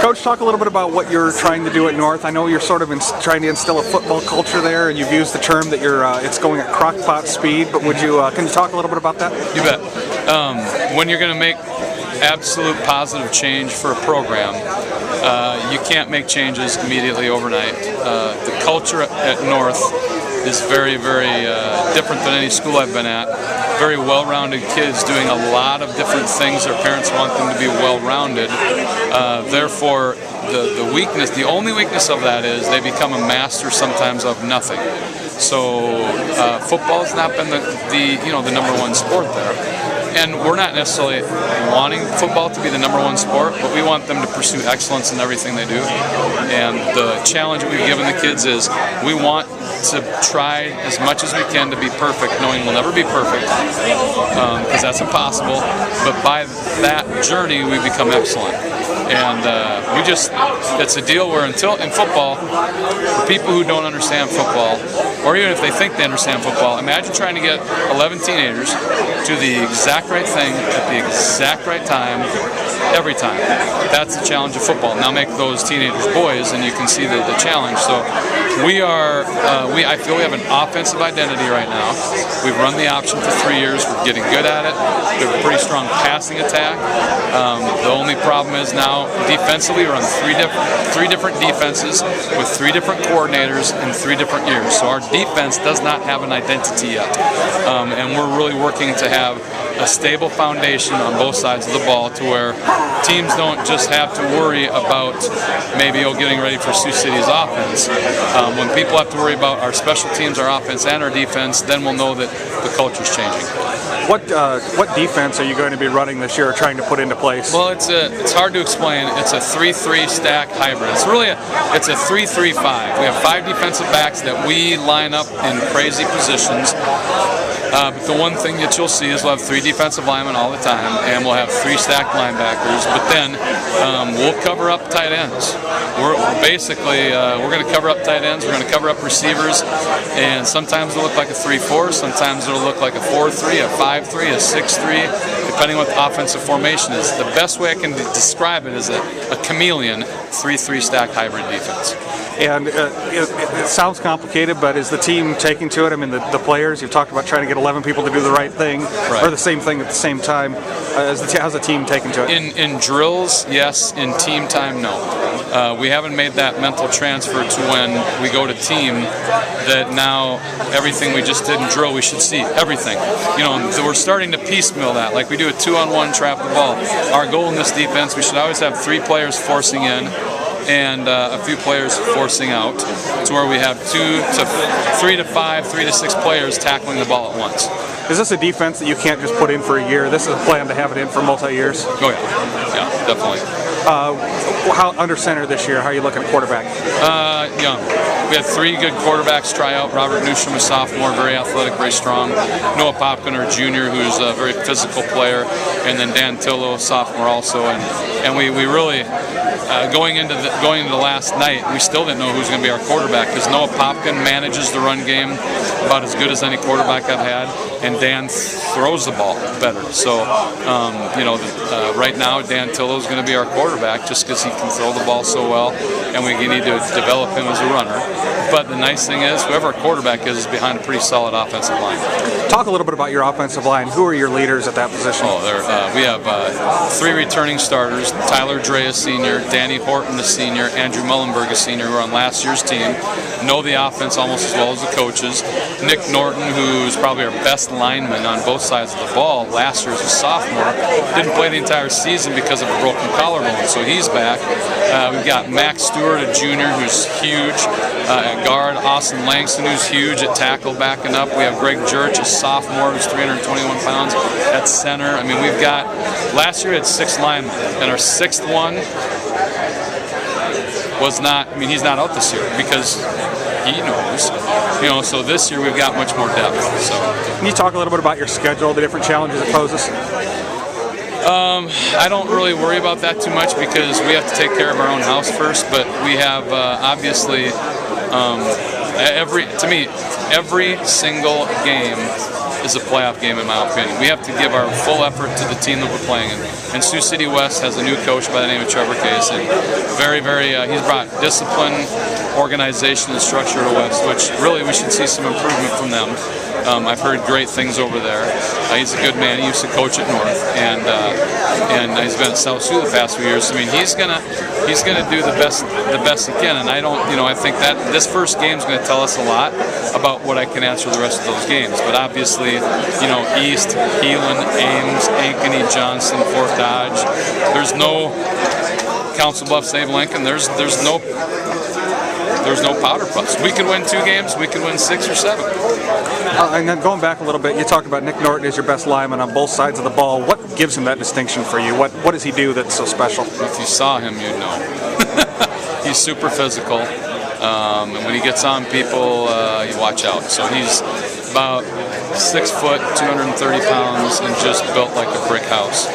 Coach, talk a little bit about what you're trying to do at North. I know you're sort of trying to instill a football culture there, and you've used the term that it's going at crockpot speed. But can you talk a little bit about that? You bet. When you're going to make absolute positive change for a program, you can't make changes immediately overnight. The culture at North is very, very different than any school I've been at. Very well-rounded kids doing a lot of different things. Their parents want them to be well-rounded. Therefore, the only weakness of that is they become a master sometimes of nothing. So football has not been the number one sport there. And we're not necessarily wanting football to be the number one sport, but we want them to pursue excellence in everything they do. And the challenge we've given the kids is we want to try as much as we can to be perfect, knowing we'll never be perfect, because that's impossible. But by that journey, we become excellent. And it's a deal where in football, for people who don't understand football, or even if they think they understand football, imagine trying to get 11 teenagers to the exact right thing at the exact right time, every time. That's the challenge of football. Now make those teenagers boys, and you can see the challenge. So I feel we have an offensive identity right now. We've run the option for 3 years. We're getting good at it. We have a pretty strong passing attack. The only problem is now defensively we're on three different defenses with 3 different coordinators in 3 different years. So our defense does not have an identity yet, and we're really working to have a stable foundation on both sides of the ball to where teams don't just have to worry about maybe getting ready for Sioux City's offense. When people have to worry about our special teams, our offense, and our defense, then we'll know that the culture's changing. What defense are you going to be running this year or trying to put into place? Well, it's hard to explain. It's a 3-3 stack hybrid. It's a 3-3-5. We have 5 defensive backs that we line up in crazy positions. But the one thing that you'll see is we'll have 3 defensive linemen all the time, and we'll have 3 stacked linebackers. But then we'll cover up tight ends. We're going to cover up tight ends. We're going to cover up receivers, and sometimes it'll look like a 3-4. Sometimes it'll look like a 4-3, a 5-3, a 6-3, depending on what the offensive formation is. The best way I can describe it is a chameleon 3-3 stack hybrid defense. And it sounds complicated, but is the team taking to it? I mean, the players, you've talked about trying to get 11 people to do the right thing, or the same thing at the same time. How's the team taking to it? In drills, yes. In team time, no. We haven't made that mental transfer to when we go to team that now everything we just did in drill, we should see everything. We're starting to piecemeal that. Like we do a 2-on-1 trap the ball. Our goal in this defense, we should always have 3 players forcing in and a few players forcing out, to where we have 3 to 5, 3 to 6 players tackling the ball at once. Is this a defense that you can't just put in for a year? This is a plan to have it in for multi-years? Oh yeah, definitely. How under center this year? How are you looking at quarterback? Young. We had 3 good quarterbacks try out. Robert Newsham, a sophomore, very athletic, very strong. Noah Popkin, our junior, who's a very physical player, and then Dan Tillo, sophomore, also. And we really going into the last night, we still didn't know who was going to be our quarterback, because Noah Popkin manages the run game about as good as any quarterback I've had, and Dan throws the ball better. So, right now Dan Tillo is going to be our quarterback just because he can throw the ball so well, and we need to develop him as a runner. But the nice thing is, whoever our quarterback is behind a pretty solid offensive line. Talk a little bit about your offensive line. Who are your leaders at that position? We have 3 returning starters: Tyler Dre, a senior; Danny Horton, a senior; Andrew Mullenberg, a senior, who are on last year's team, know the offense almost as well as the coaches. Nick Norton, who's probably our best lineman on both sides of the ball, last year as a sophomore, didn't play the entire season because of a broken collarbone, so he's back. We've got Max Stewart, a junior, who's huge at guard; Austin Langston, who's huge at tackle, backing up. We have Greg Jurch, a sophomore, who's 321 pounds at center. I mean, last year we had 6 linemen, and our 6th one he's not out this year because he knows, so this year we've got much more depth. So, can you talk a little bit about your schedule, the different challenges it poses? I don't really worry about that too much because we have to take care of our own house first, but we have obviously every single game is a playoff game, in my opinion. We have to give our full effort to the team that we're playing. And Sioux City West has a new coach by the name of Trevor Case, and he's brought discipline, organization, and structure to West, which really we should see some improvement from them. I've heard great things over there. He's a good man. He used to coach at North, and he's been at South Sioux the past few years. I mean, he's gonna do the best he can. And I think that this first game is going to tell us a lot about what I can answer the rest of those games. But obviously, East, Heelan, Ames, Ankeny, Johnson, Fort Dodge. There's no Council Bluffs, Save Lincoln. There's no powder puffs. We can win 2 games. We can win 6 or 7. And then going back a little bit, you talked about Nick Norton as your best lineman on both sides of the ball. What gives him that distinction for you? What does he do that's so special? If you saw him, you'd know. He's super physical, and when he gets on people, you watch out. So he's about 6 foot, 230 pounds, and just built like a brick house.